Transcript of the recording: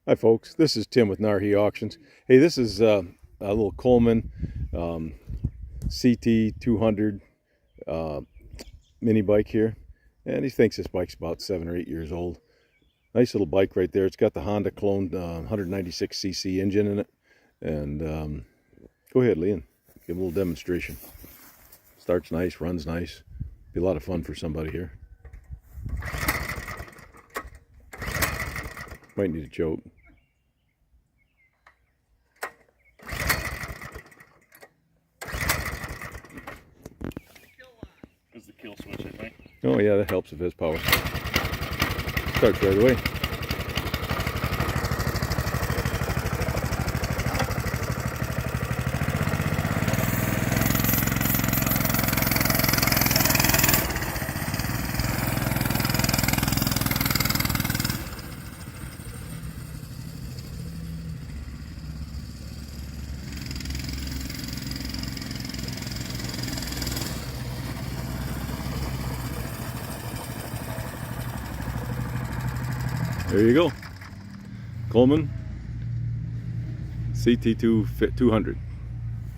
Hi folks, this is Tim with Narhi Auctions. Hey, this is a little Coleman CT200 mini bike here, and he thinks this bike's about 7 or 8 years old. Nice little bike right there. It's got the Honda cloned 196cc engine in it, and go ahead, Leon, give him a little demonstration. Starts nice, runs nice. Be a lot of fun for somebody here. Might need a choke. That's the kill switch, I think. Oh yeah, that helps with his power. Starts right away. There you go, Coleman CT200.